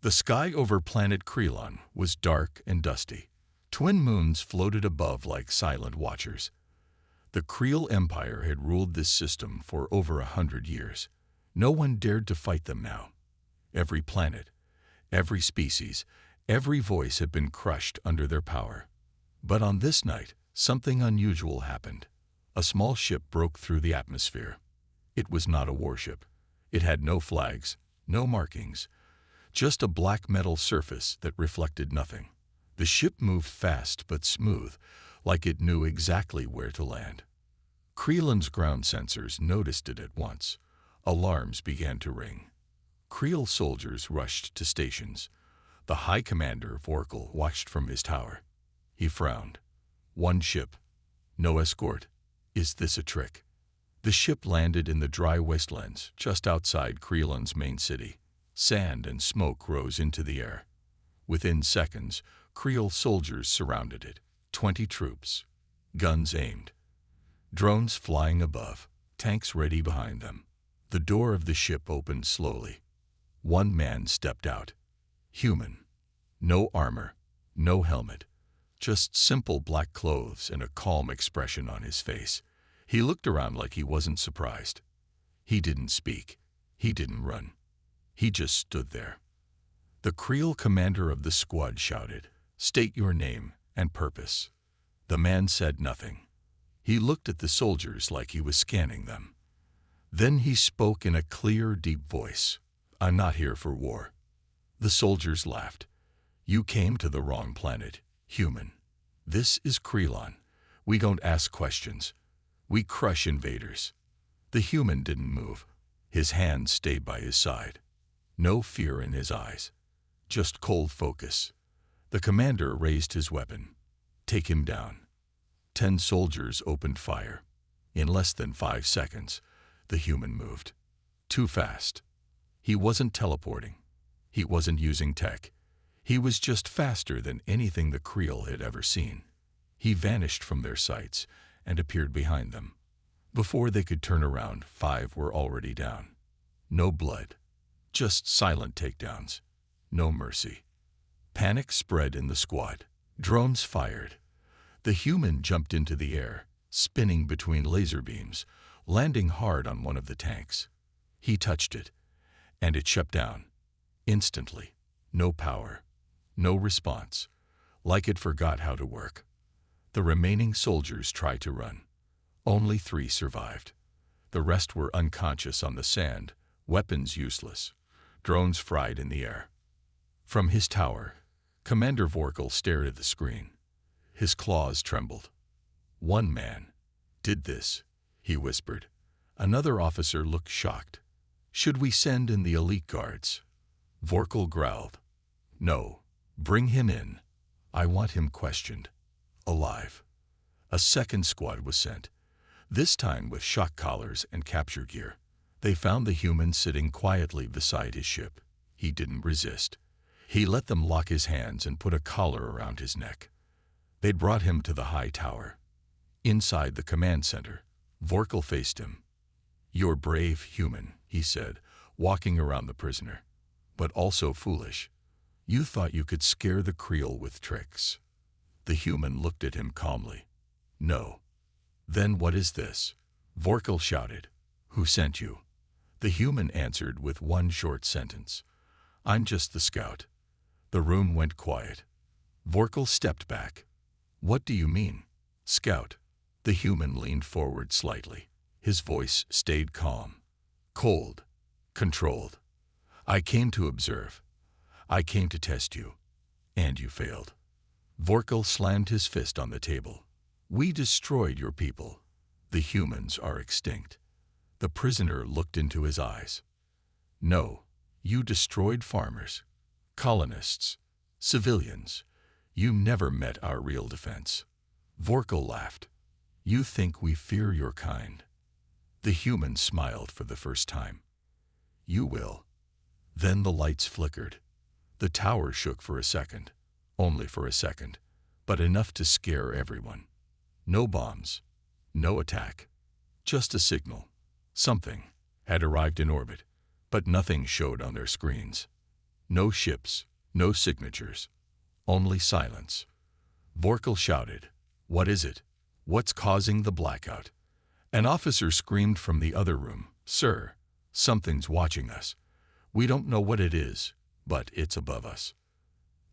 The sky over planet Krelon was dark and dusty. Twin moons floated above like silent watchers. The Kreel Empire had ruled this system for over 100 years. No one dared to fight them now. Every planet, every species, every voice had been crushed under their power. But on this night, something unusual happened. A small ship broke through the atmosphere. It was not a warship. It had no flags, no markings, just a black metal surface that reflected nothing. The ship moved fast but smooth, like it knew exactly where to land. Kreelon's ground sensors noticed it at once. Alarms began to ring. Kreel soldiers rushed to stations. The High Commander, Vorkal, watched from his tower. He frowned. One ship, no escort. Is this a trick? The ship landed in the dry wastelands just outside Kreelon's main city. Sand and smoke rose into the air. Within seconds, Kreel soldiers surrounded it. 20 troops, guns aimed, drones flying above, tanks ready behind them. The door of the ship opened slowly. One man stepped out. Human. No armor, no helmet, just simple black clothes and a calm expression on his face. He looked around like he wasn't surprised. He didn't speak. He didn't run. He just stood there. The Kreel commander of the squad shouted, "State your name and purpose." The man said nothing. He looked at the soldiers like he was scanning them. Then he spoke in a clear, deep voice. "I'm not here for war." The soldiers laughed. "You came to the wrong planet, human. This is Krelon. We don't ask questions. We crush invaders." The human didn't move. His hand stayed by his side. No fear in his eyes, just cold focus. The commander raised his weapon. "Take him down." 10 soldiers opened fire. In less than 5 seconds, the human moved. Too fast. He wasn't teleporting. He wasn't using tech. He was just faster than anything the Kreel had ever seen. He vanished from their sights and appeared behind them. Before they could turn around, 5 were already down. No blood. Just silent takedowns. No mercy. Panic spread in the squad. Drones fired. The human jumped into the air, spinning between laser beams, landing hard on one of the tanks. He touched it, and it shut down. Instantly. No power. No response. Like it forgot how to work. The remaining soldiers tried to run. Only 3 survived. The rest were unconscious on the sand, weapons useless. Drones fried in the air. From his tower, Commander Vorkal stared at the screen. His claws trembled. "One man did this," he whispered. Another officer looked shocked. "Should we send in the elite guards?" Vorkal growled. "No, bring him in. I want him questioned. Alive." A second squad was sent, this time with shock collars and capture gear. They found the human sitting quietly beside his ship. He didn't resist. He let them lock his hands and put a collar around his neck. They'd brought him to the high tower. Inside the command center, Vorkal faced him. "You're brave, human," he said, walking around the prisoner, "but also foolish. You thought you could scare the Kreel with tricks." The human looked at him calmly. "No." "Then what is this?" Vorkal shouted. "Who sent you?" The human answered with one short sentence. "I'm just the scout." The room went quiet. Vorkal stepped back. "What do you mean, scout?" The human leaned forward slightly. His voice stayed calm, cold, controlled. "I came to observe. I came to test you. And you failed." Vorkal slammed his fist on the table. "We destroyed your people. The humans are extinct." The prisoner looked into his eyes. "No, you destroyed farmers, colonists, civilians. You never met our real defense." Vorkal laughed. "You think we fear your kind." The human smiled for the first time. "You will." Then the lights flickered. The tower shook for a second, only for a second, but enough to scare everyone. No bombs, no attack, just a signal. Something had arrived in orbit, but nothing showed on their screens. No ships, no signatures, only silence. Vorkal shouted, "What is it? What's causing the blackout?" An officer screamed from the other room, "Sir, something's watching us. We don't know what it is, but it's above us."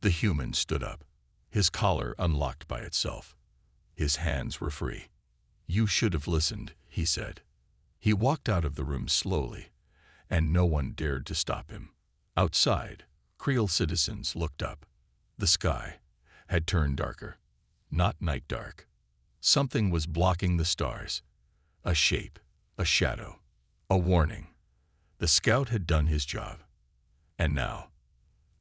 The human stood up, his collar unlocked by itself. His hands were free. "You should have listened," he said. He walked out of the room slowly, and no one dared to stop him. Outside, Creel citizens looked up. The sky had turned darker. Not night dark. Something was blocking the stars. A shape, a shadow, a warning. The scout had done his job. And now,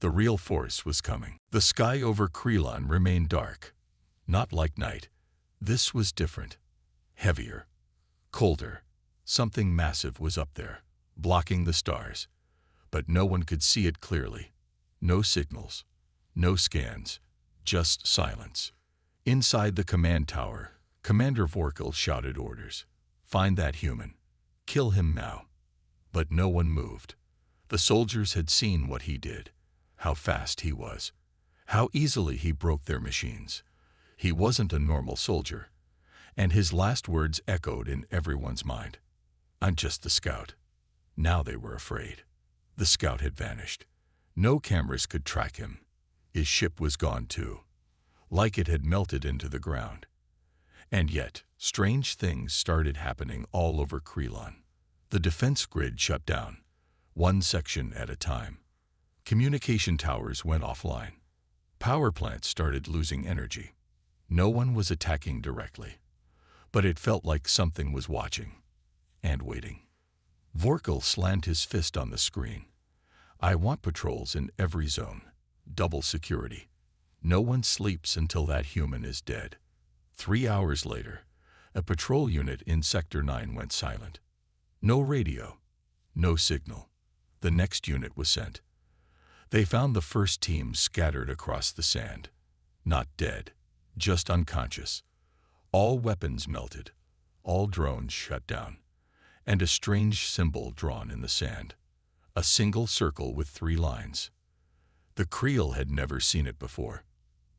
the real force was coming. The sky over Krelon remained dark. Not like night. This was different. Heavier. Colder. Something massive was up there, blocking the stars. But no one could see it clearly. No signals. No scans. Just silence. Inside the command tower, Commander Vorkal shouted orders. "Find that human. Kill him now." But no one moved. The soldiers had seen what he did, how fast he was, how easily he broke their machines. He wasn't a normal soldier, and his last words echoed in everyone's mind. "I'm just the scout." Now they were afraid. The scout had vanished. No cameras could track him. His ship was gone too, like it had melted into the ground. And yet, strange things started happening all over Krelon. The defense grid shut down, one section at a time. Communication towers went offline. Power plants started losing energy. No one was attacking directly, but it felt like something was watching and waiting. Vorkal slammed his fist on the screen. "I want patrols in every zone. Double security. No one sleeps until that human is dead." 3 hours later, a patrol unit in Sector 9 went silent. No radio. No signal. The next unit was sent. They found the first team scattered across the sand. Not dead, just unconscious. All weapons melted. All drones shut down. And a strange symbol drawn in the sand. A single circle with 3 lines. The Creel had never seen it before.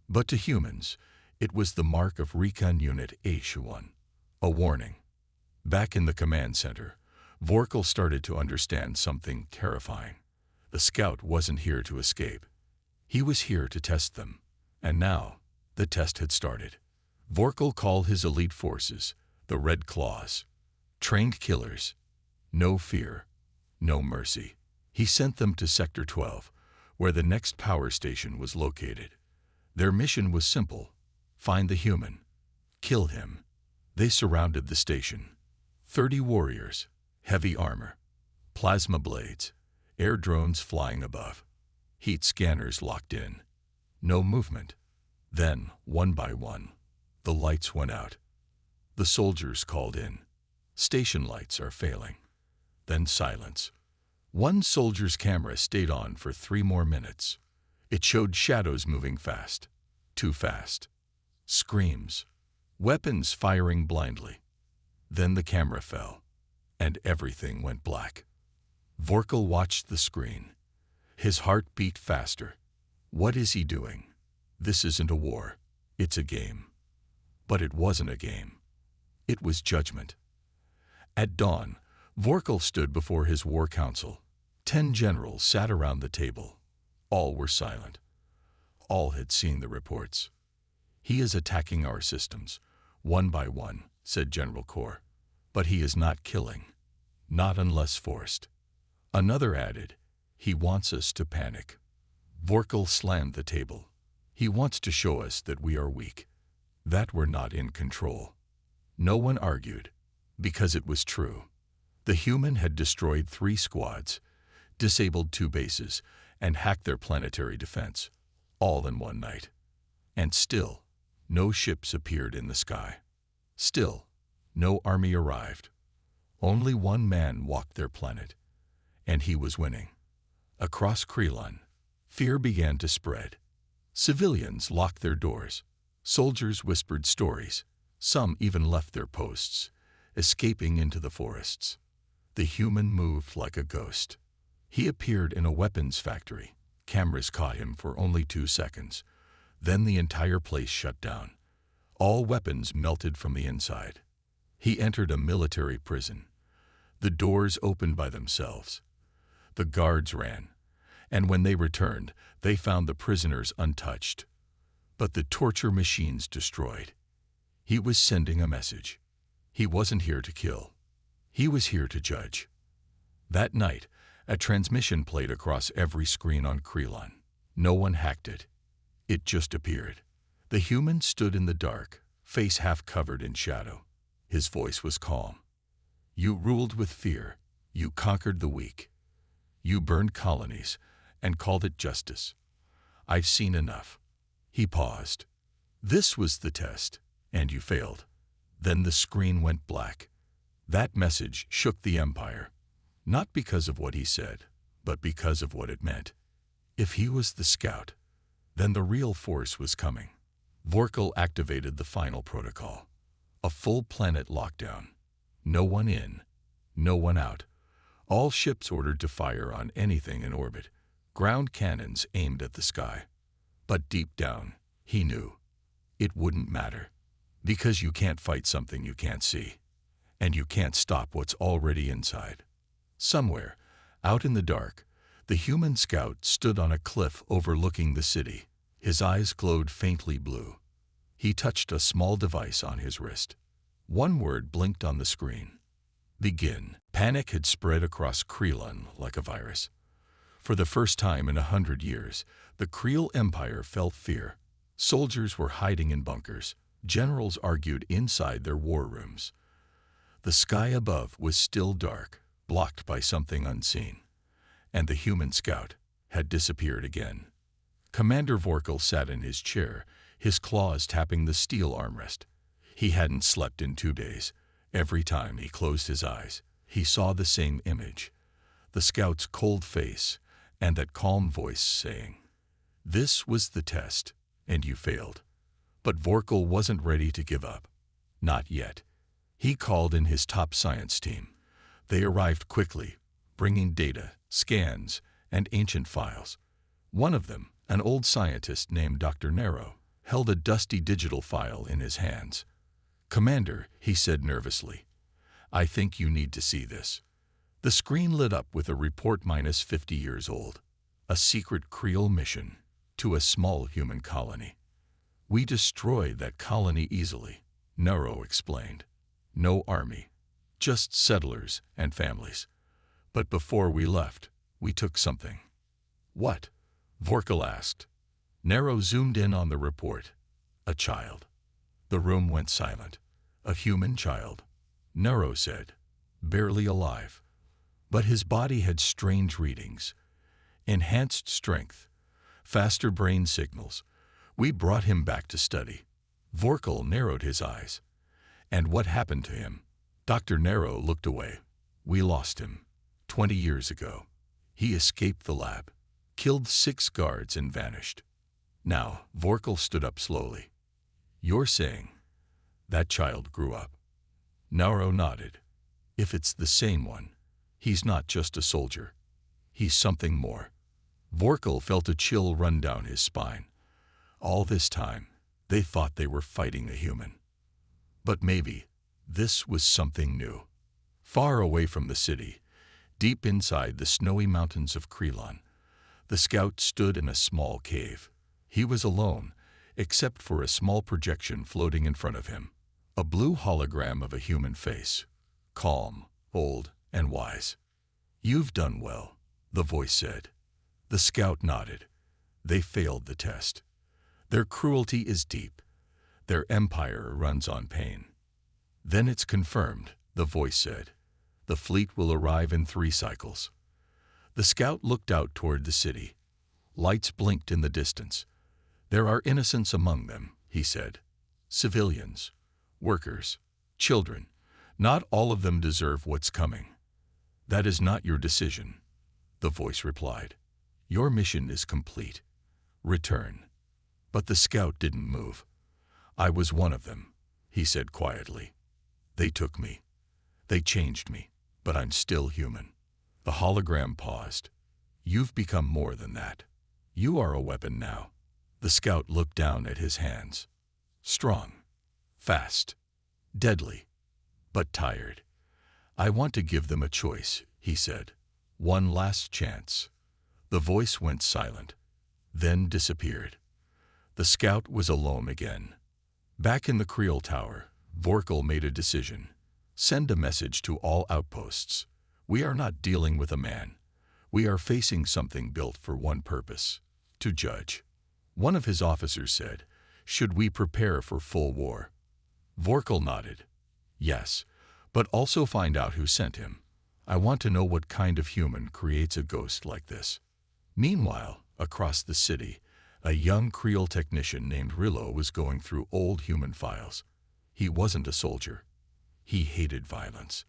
But to humans, it was the mark of Recon Unit HFY. A warning. Back in the command center, Vorkal started to understand something terrifying. The scout wasn't here to escape. He was here to test them. And now, the test had started. Vorkal called his elite forces, the Red Claws. Trained killers. No fear. No mercy. He sent them to Sector 12, where the next power station was located. Their mission was simple. Find the human. Kill him. They surrounded the station. 30 warriors. Heavy armor. Plasma blades. Air drones flying above. Heat scanners locked in. No movement. Then, one by one, the lights went out. The soldiers called in. "Station lights are failing." Then silence. One soldier's camera stayed on for 3 more minutes. It showed shadows moving fast. Too fast. Screams. Weapons firing blindly. Then the camera fell, and everything went black. Vorkal watched the screen. His heart beat faster. What is he doing? This isn't a war. It's a game. But it wasn't a game. It was judgment. At dawn, Vorkal stood before his war council. 10 generals sat around the table. All were silent. All had seen the reports. "He is attacking our systems, one by one," said General Kor. "But he is not killing. Not unless forced." Another added, "He wants us to panic." Vorkal slammed the table. "He wants to show us that we are weak, that we're not in control." No one argued, because it was true. The human had destroyed 3 squads, disabled 2 bases, and hacked their planetary defense, all in one night. And still, no ships appeared in the sky. Still, no army arrived. Only one man walked their planet, and he was winning. Across Krelon, fear began to spread. Civilians locked their doors. Soldiers whispered stories. Some even left their posts, escaping into the forests. The human moved like a ghost. He appeared in a weapons factory, Cameras caught him for only 2 seconds. Then the entire place shut down. All weapons melted from the inside. He entered a military prison. The doors opened by themselves. The guards ran, and when they returned, they found the prisoners untouched, but the torture machines destroyed. He was sending a message. He wasn't here to kill. He was here to judge. That night, a transmission played across every screen on Krelon. No one hacked it. It just appeared. The human stood in the dark, face half covered in shadow. His voice was calm. You ruled with fear. You conquered the weak. You burned colonies and called it justice. I've seen enough. He paused. This was the test, and you failed. Then the screen went black. That message shook the Empire, not because of what he said, but because of what it meant. If he was the scout, then the real force was coming. Vorkal activated the final protocol. A full planet lockdown. No one in, no one out. All ships ordered to fire on anything in orbit. Ground cannons aimed at the sky. But deep down, he knew. It wouldn't matter. Because you can't fight something you can't see. And you can't stop what's already inside. Somewhere, out in the dark, the human scout stood on a cliff overlooking the city. His eyes glowed faintly blue. He touched a small device on his wrist. One word blinked on the screen. Begin. Panic had spread across Krelon like a virus. For the first time in 100 years, the Kreel Empire felt fear. Soldiers were hiding in bunkers. Generals argued inside their war rooms. The sky above was still dark, blocked by something unseen. And the human scout had disappeared again. Commander Vorkal sat in his chair, his claws tapping the steel armrest. He hadn't slept in 2 days. Every time he closed his eyes, he saw the same image. The scout's cold face and that calm voice saying, "This was the test, and you failed." But Vorkal wasn't ready to give up. Not yet. He called in his top science team. They arrived quickly, bringing data, scans, and ancient files. One of them, an old scientist named Dr. Nero, held a dusty digital file in his hands. "Commander," he said nervously, "I think you need to see this." The screen lit up with a report -50 years old. A secret Kreel mission to a small human colony. "We destroyed that colony easily," Nero explained. "No army, just settlers and families. But before we left, we took something." "What?" Vorkal asked. Nero zoomed in on the report. "A child." The room went silent. "A human child," Nero said, "barely alive. But his body had strange readings. Enhanced strength, faster brain signals. We brought him back to study." Vorkal narrowed his eyes. "And what happened to him?" Dr. Nero looked away. "We lost him 20 years ago. He escaped the lab, killed 6 guards and vanished." Now, Vorkal stood up slowly. "You're saying that child grew up?" Nero nodded. "If it's the same one, he's not just a soldier. He's something more." Vorkal felt a chill run down his spine. All this time, they thought they were fighting a human. But maybe this was something new. Far away from the city, deep inside the snowy mountains of Krelon, the scout stood in a small cave. He was alone, except for a small projection floating in front of him. A blue hologram of a human face, calm, old, and wise. "You've done well," the voice said. The scout nodded. They failed the test. Their cruelty is deep. Their empire runs on pain. "Then it's confirmed," the voice said. "The fleet will arrive in 3 cycles." The scout looked out toward the city. Lights blinked in the distance. "There are innocents among them," he said. "Civilians, workers, children. Not all of them deserve what's coming." "That is not your decision," the voice replied. "Your mission is complete. Return." But the scout didn't move. "I was one of them," he said quietly. "They took me. They changed me, but I'm still human." The hologram paused. "You've become more than that." You are a weapon now. The scout looked down at his hands. Strong, fast, deadly, but tired. I want to give them a choice, he said. One last chance. The voice went silent, then disappeared. The scout was alone again. Back in the Creel Tower, Vorkal made a decision. Send a message to all outposts. We are not dealing with a man. We are facing something built for one purpose: to judge. One of his officers said, "Should we prepare for full war?" Vorkal nodded. Yes, but also find out who sent him. I want to know what kind of human creates a ghost like this. Meanwhile, across the city, a young Creel technician named Rillo was going through old human files. He wasn't a soldier. He hated violence.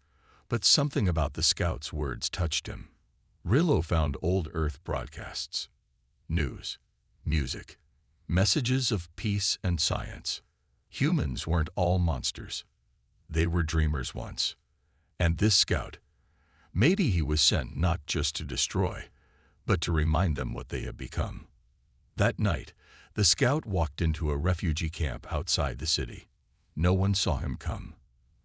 But something about the scout's words touched him. Rillo found old Earth broadcasts. News, music, messages of peace and science. Humans weren't all monsters. They were dreamers once. And this scout, maybe he was sent not just to destroy, but to remind them what they had become. That night, the scout walked into a refugee camp outside the city. No one saw him come,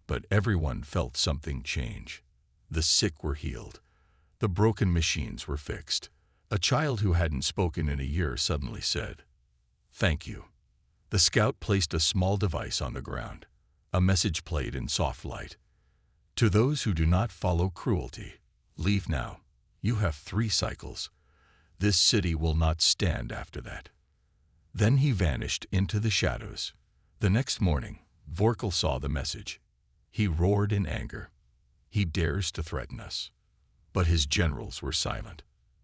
but everyone felt something change. The sick were healed. The broken machines were fixed. A child who hadn't spoken in a year suddenly said, "Thank you." The scout placed a small device on the ground. A message played in soft light. To those who do not follow cruelty, leave now. You have 3 cycles. This city will not stand after that. Then he vanished into the shadows. The next morning, Vorkal saw the message. He roared in anger. He dares to threaten us. But his generals were silent,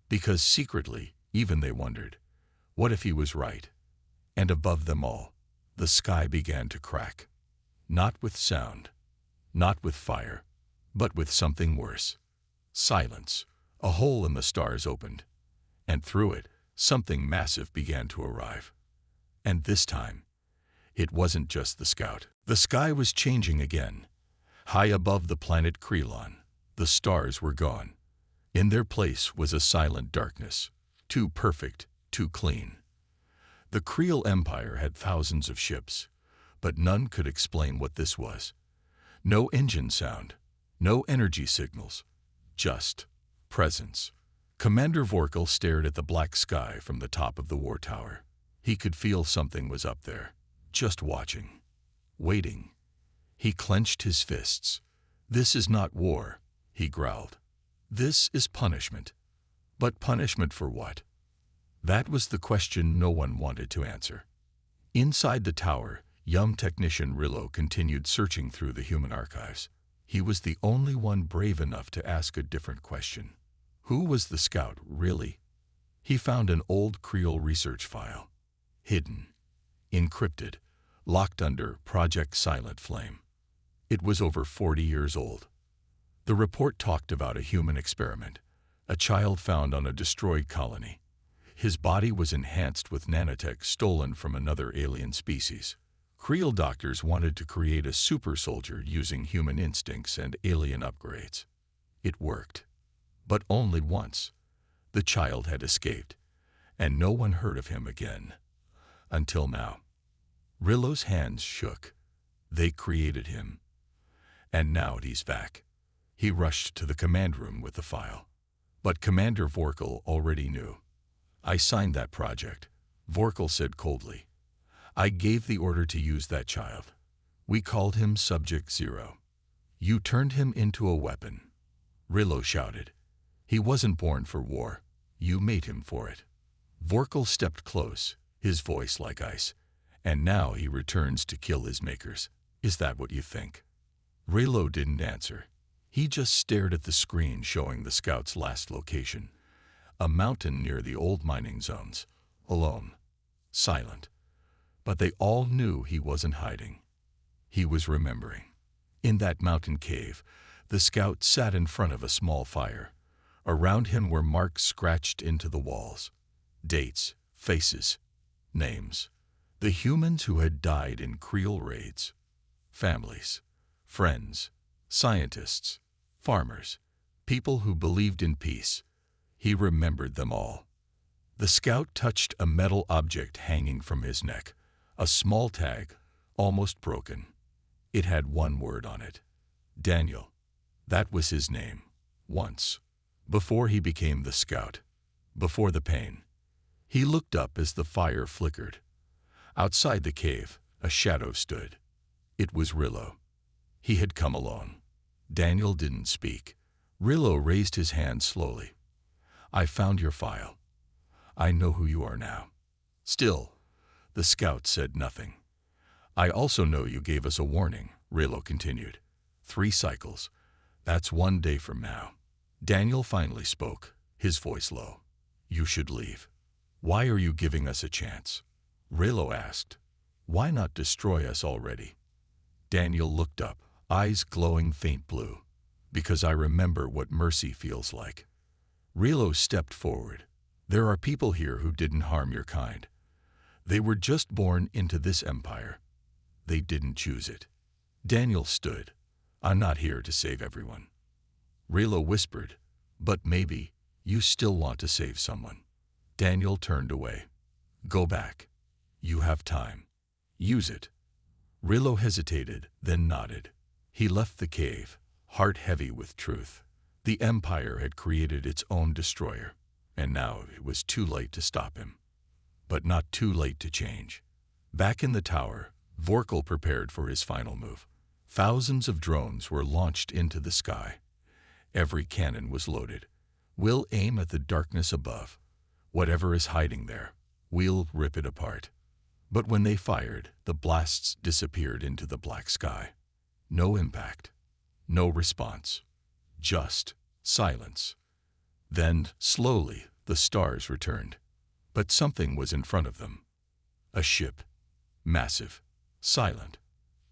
because secretly, even they wondered, what if he was right? And above them all, the sky began to crack. Not with sound, not with fire, but with something worse. Silence. A hole in the stars opened, and through it, something massive began to arrive. And this time, it wasn't just the scout. The sky was changing again. High above the planet Krelon, the stars were gone. In their place was a silent darkness, too perfect, too clean. The Creel Empire had thousands of ships, but none could explain what this was. No engine sound, no energy signals, just presence. Commander Vorkal stared at the black sky from the top of the war tower. He could feel something was up there, just watching, waiting. He clenched his fists. "This is not war," he growled. "This is punishment." But punishment for what? That was the question no one wanted to answer. Inside the tower, young technician Rillo continued searching through the human archives. He was the only one brave enough to ask a different question. Who was the scout, really? He found an old Creel research file. Hidden, encrypted, locked under Project Silent Flame. It was over 40 years old. The report talked about a human experiment, a child found on a destroyed colony. His body was enhanced with nanotech stolen from another alien species. Creel doctors wanted to create a super soldier using human instincts and alien upgrades. It worked. But only once. The child had escaped, and no one heard of him again. Until now. Rillo's hands shook. They created him. And now he's back. He rushed to the command room with the file. But Commander Vorkal already knew. "I signed that project," Vorkal said coldly. "I gave the order to use that child. We called him Subject Zero. You turned him into a weapon." Rillo shouted. "He wasn't born for war. You made him for it." Vorkal stepped close, his voice like ice. "And now he returns to kill his makers. Is that what you think?" Rillo didn't answer. He just stared at the screen showing the scout's last location. A mountain near the old mining zones. Alone. Silent. But they all knew he wasn't hiding. He was remembering. In that mountain cave, the scout sat in front of a small fire. Around him were marks scratched into the walls. Dates, faces, names. The humans who had died in Creel raids. Families, friends, scientists, farmers, people who believed in peace. He remembered them all. The scout touched a metal object hanging from his neck, a small tag, almost broken. It had one word on it. Daniel. That was his name. Once. Before he became the scout. Before the pain. He looked up as the fire flickered. Outside the cave, a shadow stood. It was Rillo. He had come alone. Daniel didn't speak. Rillo raised his hand slowly. I found your file. I know who you are now. Still, the scout said nothing. I also know you gave us a warning, Rillo continued. 3 cycles. That's 1 day from now. Daniel finally spoke, his voice low. You should leave. Why are you giving us a chance? Rillo asked. Why not destroy us already? Daniel looked up, eyes glowing faint blue. Because I remember what mercy feels like. Rillo stepped forward. There are people here who didn't harm your kind. They were just born into this empire. They didn't choose it. Daniel stood. I'm not here to save everyone. Rillo whispered, but maybe you still want to save someone. Daniel turned away. Go back. You have time. Use it. Rillo hesitated, then nodded. He left the cave, heart heavy with truth. The empire had created its own destroyer, and now it was too late to stop him. But not too late to change. Back in the tower, Vorkal prepared for his final move. Thousands of drones were launched into the sky. Every cannon was loaded. We'll aim at the darkness above. Whatever is hiding there, we'll rip it apart. But when they fired, the blasts disappeared into the black sky. No impact. No response. Just silence. Then, slowly, the stars returned. But something was in front of them. A ship. Massive. Silent.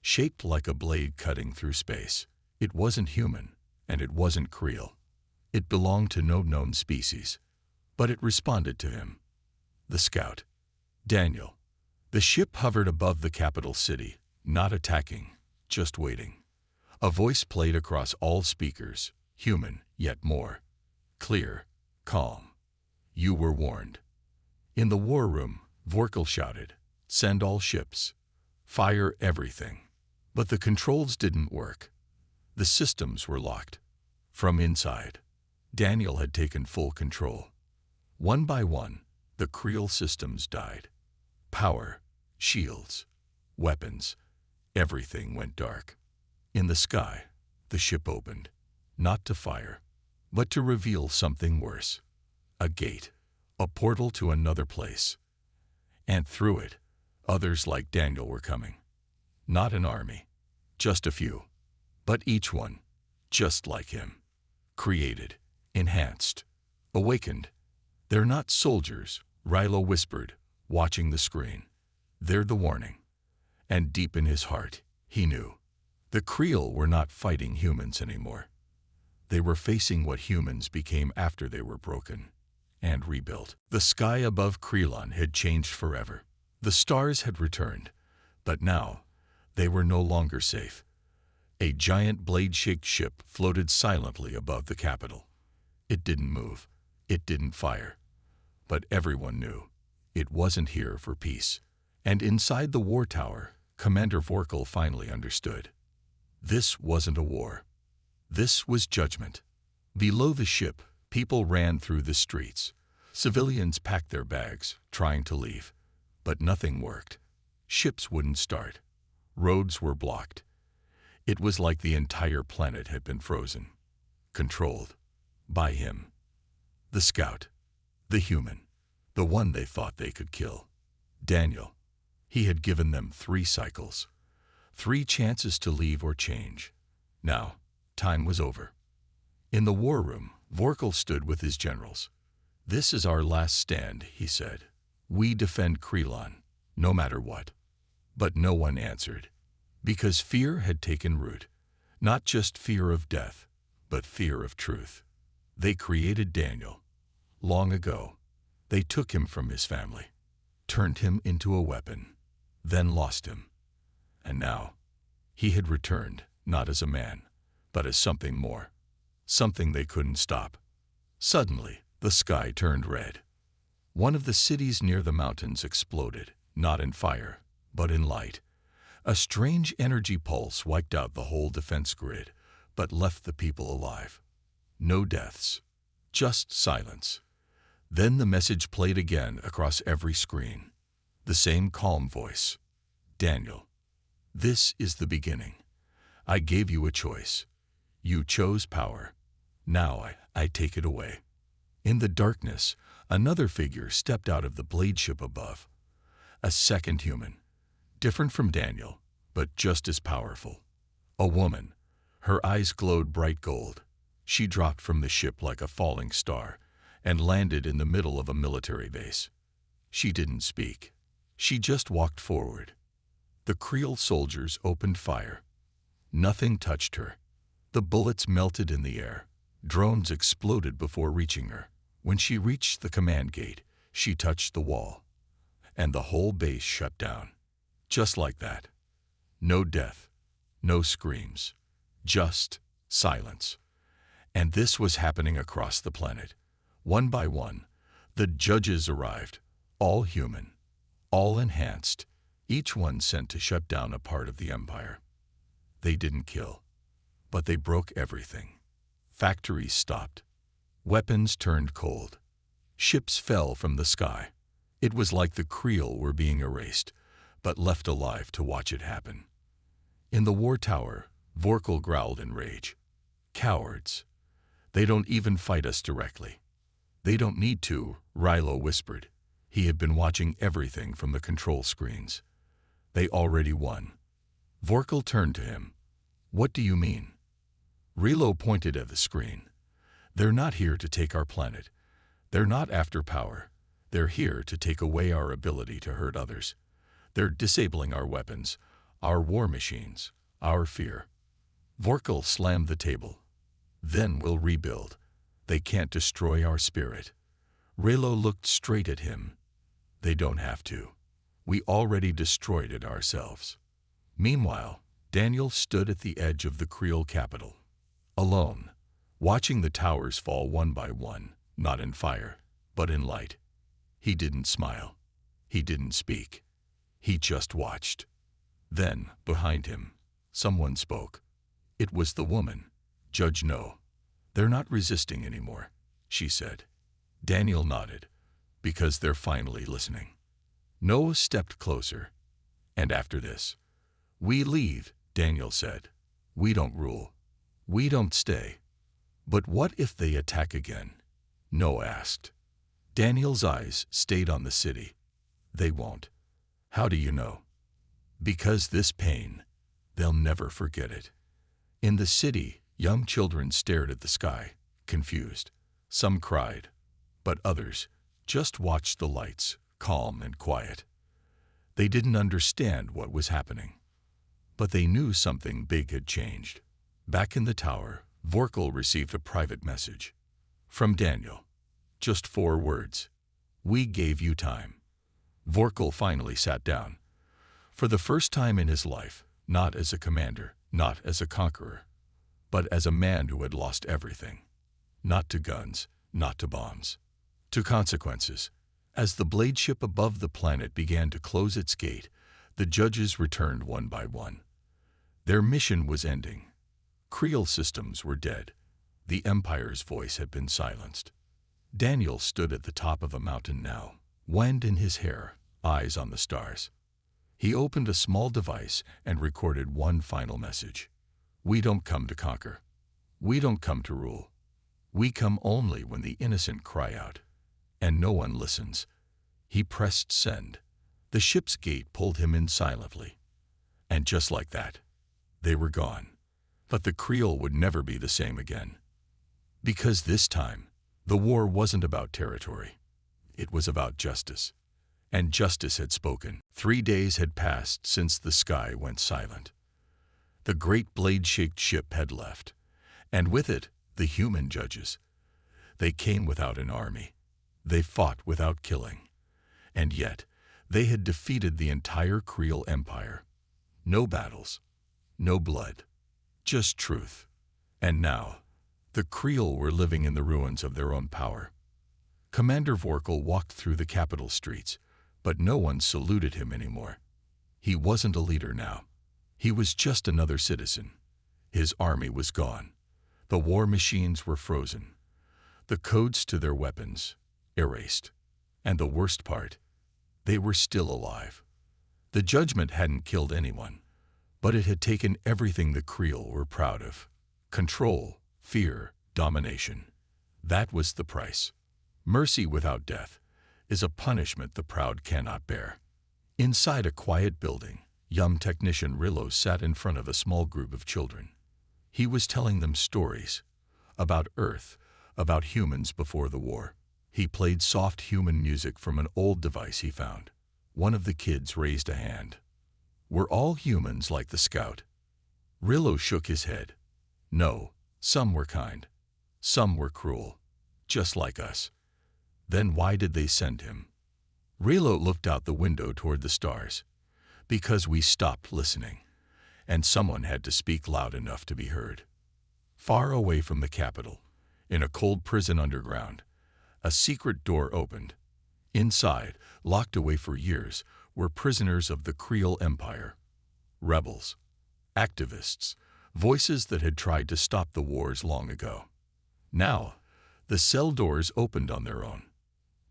Shaped like a blade cutting through space. It wasn't human, and it wasn't Creel. It belonged to no known species. But it responded to him. The scout. Daniel. The ship hovered above the capital city, not attacking, just waiting. A voice played across all speakers, human, yet more. Clear. Calm. You were warned. In the war room, Vorkal shouted, send all ships. Fire everything. But the controls didn't work. The systems were locked. From inside, Daniel had taken full control. One by one, the Creel systems died. Power, shields, weapons, everything went dark. In the sky, the ship opened, not to fire, but to reveal something worse. A gate, a portal to another place. And through it, others like Daniel were coming. Not an army, just a few, but each one, just like him. Created, enhanced, awakened. They're not soldiers, Rillo whispered, watching the screen. They're the warning. And deep in his heart, he knew. The Creel were not fighting humans anymore. They were facing what humans became after they were broken and rebuilt. The sky above Creelon had changed forever. The stars had returned, but now they were no longer safe. A giant blade-shaped ship floated silently above the capital. It didn't move. It didn't fire. But everyone knew it wasn't here for peace. And inside the war tower, Commander Vorkal finally understood. This wasn't a war. This was judgment. Below the ship, people ran through the streets. Civilians packed their bags, trying to leave. But nothing worked. Ships wouldn't start. Roads were blocked. It was like the entire planet had been frozen. Controlled. By him. The scout. The human. The one they thought they could kill. Daniel. He had given them 3 cycles. 3 chances to leave or change. Now, time was over. In the war room, Vorkal stood with his generals. This is our last stand, he said. We defend Creelon, no matter what. But no one answered. Because fear had taken root. Not just fear of death, but fear of truth. They created Daniel. Long ago, they took him from his family, turned him into a weapon, then lost him. And now, he had returned, not as a man, but as something more. Something they couldn't stop. Suddenly, the sky turned red. One of the cities near the mountains exploded, not in fire, but in light. A strange energy pulse wiped out the whole defense grid, but left the people alive. No deaths, just silence. Then the message played again across every screen. The same calm voice. Daniel, this is the beginning. I gave you a choice. You chose power. Now I take it away. In the darkness, another figure stepped out of the blade ship above. A second human, different from Daniel, but just as powerful. A woman. Her eyes glowed bright gold. She dropped from the ship like a falling star and landed in the middle of a military base. She didn't speak. She just walked forward. The Creel soldiers opened fire. Nothing touched her. The bullets melted in the air. Drones exploded before reaching her. When she reached the command gate, she touched the wall, and the whole base shut down. Just like that. No death, no screams, just silence. And this was happening across the planet. One by one, the judges arrived, all human, all enhanced, each one sent to shut down a part of the empire. They didn't kill, but they broke everything. Factories stopped. Weapons turned cold. Ships fell from the sky. It was like the Creel were being erased, but left alive to watch it happen. In the war tower, Vorkal growled in rage. Cowards. They don't even fight us directly. They don't need to, Rilo whispered. He had been watching everything from the control screens. They already won. Vorkal turned to him. What do you mean? Rilo pointed at the screen. They're not here to take our planet. They're not after power. They're here to take away our ability to hurt others. They're disabling our weapons, our war machines, our fear. Vorkal slammed the table. Then we'll rebuild. They can't destroy our spirit. Rilo looked straight at him. They don't have to. We already destroyed it ourselves. Meanwhile, Daniel stood at the edge of the Creel capital, alone, watching the towers fall one by one, not in fire, but in light. He didn't smile. He didn't speak. He just watched. Then, behind him, someone spoke. It was the woman, Judge No. They're not resisting anymore, she said. Daniel nodded, because they're finally listening. Noah stepped closer. And after this, we leave, Daniel said. We don't rule. We don't stay. But what if they attack again? Noah asked. Daniel's eyes stayed on the city. They won't. How do you know? Because this pain, they'll never forget it. In the city, young children stared at the sky, confused. Some cried, but others just watched the lights, calm and quiet. They didn't understand what was happening, but they knew something big had changed. Back in the tower, Vorkal received a private message. From Daniel. Just 4 words. We gave you time. Vorkal finally sat down. For the first time in his life, not as a commander, not as a conqueror, but as a man who had lost everything. Not to guns, not to bombs. To consequences. As the blade ship above the planet began to close its gate, the judges returned one by one. Their mission was ending. Creel systems were dead. The Empire's voice had been silenced. Daniel stood at the top of a mountain now, wind in his hair, eyes on the stars. He opened a small device and recorded one final message. We don't come to conquer. We don't come to rule. We come only when the innocent cry out. And no one listens. He pressed send. The ship's gate pulled him in silently. And just like that, they were gone. But the Creel would never be the same again. Because this time, the war wasn't about territory. It was about justice. And justice had spoken. 3 days had passed since the sky went silent. The great blade-shaped ship had left, and with it, the human judges. They came without an army. They fought without killing. And yet, they had defeated the entire Creel Empire. No battles, no blood, just truth. And now, the Creel were living in the ruins of their own power. Commander Vorkal walked through the capital streets, but no one saluted him anymore. He wasn't a leader now. He was just another citizen. His army was gone. The war machines were frozen. The codes to their weapons erased. And the worst part, they were still alive. The judgment hadn't killed anyone, but it had taken everything the Creel were proud of. Control, fear, domination. That was the price. Mercy without death is a punishment the proud cannot bear. Inside a quiet building, young technician Rillo sat in front of a small group of children. He was telling them stories about Earth, about humans before the war. He played soft human music from an old device he found. One of the kids raised a hand. Were all humans like the scout? Rillo shook his head. No, some were kind. Some were cruel, just like us. Then why did they send him? Rillo looked out the window toward the stars. Because we stopped listening, and someone had to speak loud enough to be heard. Far away from the capital, in a cold prison underground, a secret door opened. Inside, locked away for years, were prisoners of the Creel Empire. Rebels, activists, voices that had tried to stop the wars long ago. Now, the cell doors opened on their own.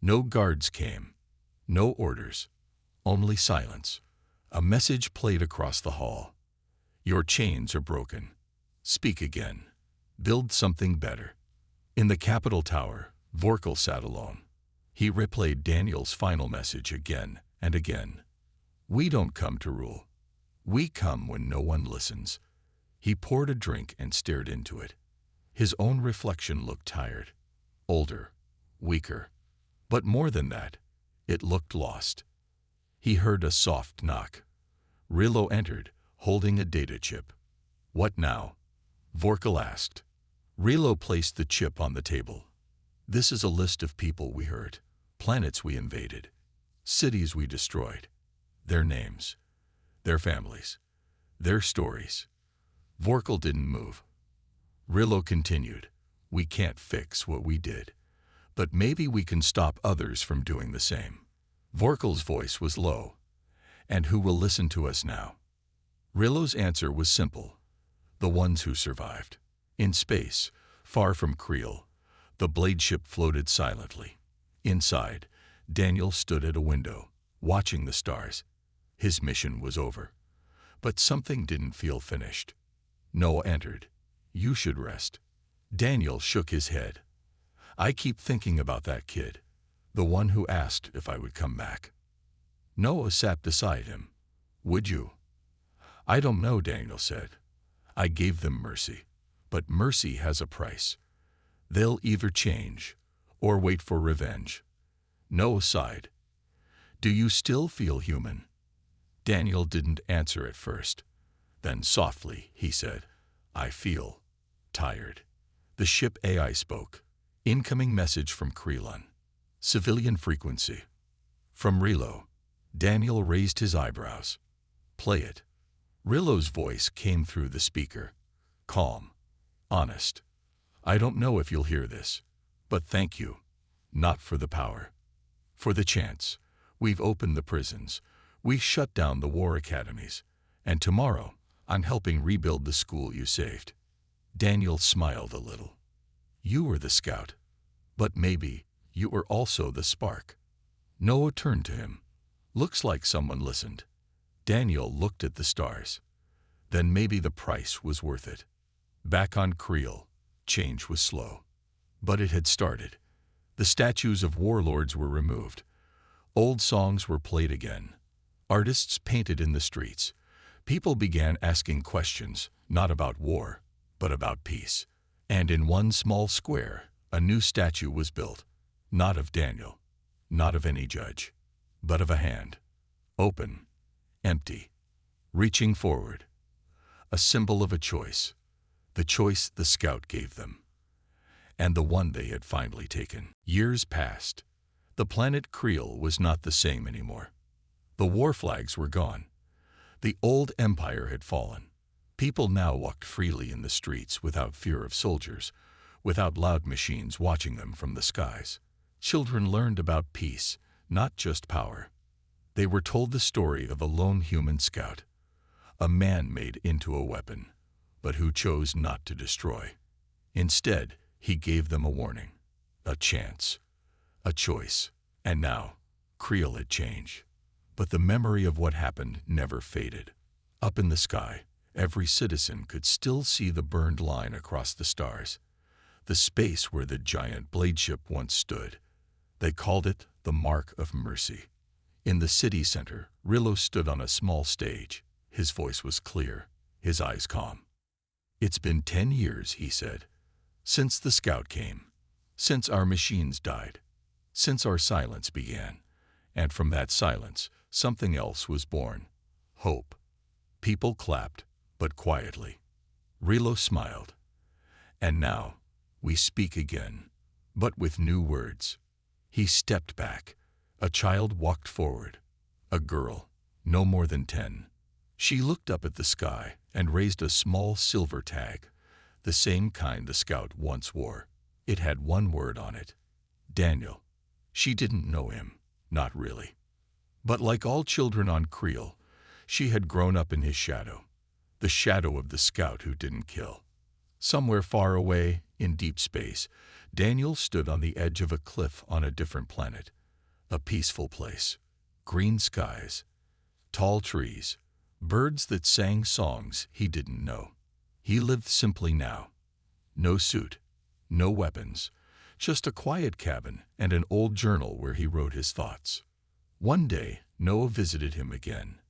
No guards came, no orders, only silence. A message played across the hall. Your chains are broken. Speak again. Build something better. In the Capitol Tower, Vorkal sat alone. He replayed Daniel's final message again and again. We don't come to rule. We come when no one listens. He poured a drink and stared into it. His own reflection looked tired, older, weaker. But more than that, it looked lost. He heard a soft knock. Rillo entered, holding a data chip. What now? Vorkal asked. Rillo placed the chip on the table. This is a list of people we hurt, planets we invaded, cities we destroyed, their names, their families, their stories. Vorkal didn't move. Rillo continued, we can't fix what we did, but maybe we can stop others from doing the same. Vorkal's voice was low. And who will listen to us now? Rillo's answer was simple. The ones who survived. In space, far from Creel, the blade ship floated silently. Inside, Daniel stood at a window, watching the stars. His mission was over. But something didn't feel finished. Noah entered. You should rest. Daniel shook his head. I keep thinking about that kid, the one who asked if I would come back. Noah sat beside him. Would you? I don't know, Daniel said. I gave them mercy, but mercy has a price. They'll either change or wait for revenge. Noah sighed. Do you still feel human? Daniel didn't answer at first. Then softly, he said, I feel tired. The ship AI spoke. Incoming message from Creelon. Civilian frequency. From Rillo. Daniel raised his eyebrows. Play it. Rillo's voice came through the speaker. Calm. Honest. I don't know if you'll hear this, but thank you. Not for the power. For the chance. We've opened the prisons. We shut down the war academies. And tomorrow, I'm helping rebuild the school you saved. Daniel smiled a little. You were the scout. But maybe you were also the spark. Noah turned to him. Looks like someone listened. Daniel looked at the stars. Then maybe the price was worth it. Back on Creel, change was slow. But it had started. The statues of warlords were removed. Old songs were played again. Artists painted in the streets. People began asking questions, not about war, but about peace. And in one small square, a new statue was built. Not of Daniel, not of any judge, but of a hand. Open, empty, reaching forward. A symbol of a choice. The choice the scout gave them. And the one they had finally taken. Years passed. The planet Creel was not the same anymore. The war flags were gone. The old empire had fallen. People now walked freely in the streets without fear of soldiers, without loud machines watching them from the skies. Children learned about peace, not just power. They were told the story of a lone human scout, a man made into a weapon, but who chose not to destroy. Instead, he gave them a warning, a chance, a choice. And now, Creel had changed. But the memory of what happened never faded. Up in the sky, every citizen could still see the burned line across the stars, the space where the giant blade ship once stood. They called it the Mark of Mercy. In the city center, Rillo stood on a small stage. His voice was clear, his eyes calm. "It's been 10 years," he said, "since the scout came, since our machines died, since our silence began. And from that silence, something else was born. Hope." People clapped, but quietly. Rillo smiled. "And now, we speak again, but with new words." He stepped back. A child walked forward. A girl, no more than 10. She looked up at the sky and raised a small silver tag, the same kind the scout once wore. It had one word on it: Daniel. She didn't know him, not really. But like all children on Creel, she had grown up in his shadow, the shadow of the scout who didn't kill. Somewhere far away, in deep space, Daniel stood on the edge of a cliff on a different planet. A peaceful place. Green skies, tall trees, birds that sang songs he didn't know. He lived simply now. No suit, no weapons, just a quiet cabin and an old journal where he wrote his thoughts. One day, Noah visited him again.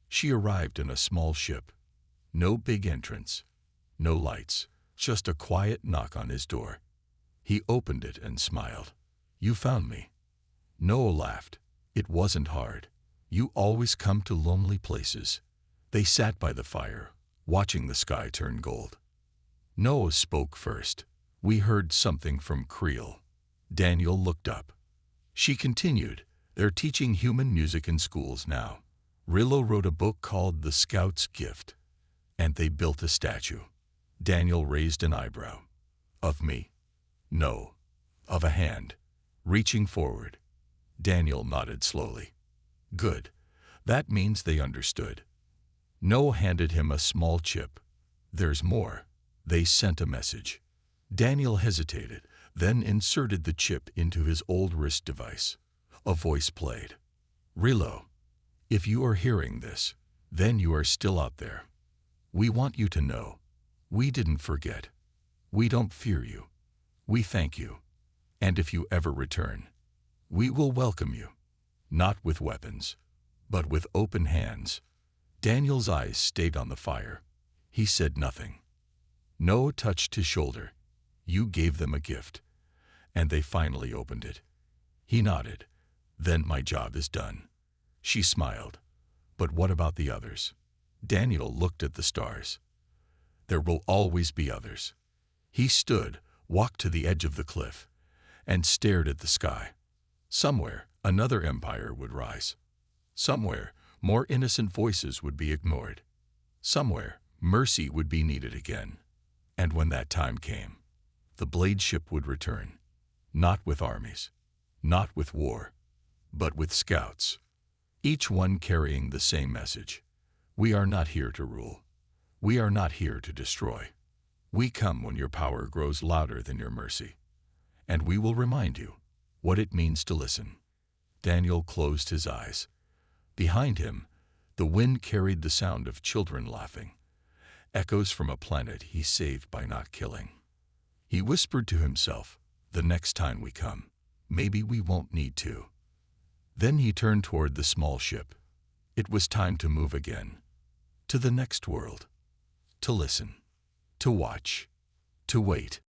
She arrived in a small ship. No big entrance, no lights, just a quiet knock on his door. He opened it and smiled. "You found me." Noah laughed. "It wasn't hard. You always come to lonely places." They sat by the fire, watching the sky turn gold. Noah spoke first. "We heard something from Creel." Daniel looked up. She continued, "They're teaching human music in schools now. Rillo wrote a book called The Scout's Gift. And they built a statue." Daniel raised an eyebrow. "Of me?" "No. Of a hand, reaching forward." Daniel nodded slowly. "Good. That means they understood." Noah handed him a small chip. "There's more. They sent a message." Daniel hesitated, then inserted the chip into his old wrist device. A voice played. "Rillo, if you are hearing this, then you are still out there. We want you to know. We didn't forget. We don't fear you. We thank you. And if you ever return, we will welcome you. Not with weapons, but with open hands." Daniel's eyes stayed on the fire. He said nothing. Noah touched his shoulder. "You gave them a gift, and they finally opened it." He nodded. "Then my job is done." She smiled. "But what about the others?" Daniel looked at the stars. "There will always be others." He stood, walked to the edge of the cliff, and stared at the sky. Somewhere, another empire would rise. Somewhere, more innocent voices would be ignored. Somewhere, mercy would be needed again. And when that time came, the blade ship would return. Not with armies, not with war, but with scouts. Each one carrying the same message. We are not here to rule. We are not here to destroy. We come when your power grows louder than your mercy. And we will remind you what it means to listen. Daniel closed his eyes. Behind him, the wind carried the sound of children laughing, echoes from a planet he saved by not killing. He whispered to himself, the next time we come, maybe we won't need to. Then he turned toward the small ship. It was time to move again. To the next world. To listen. To watch. To wait.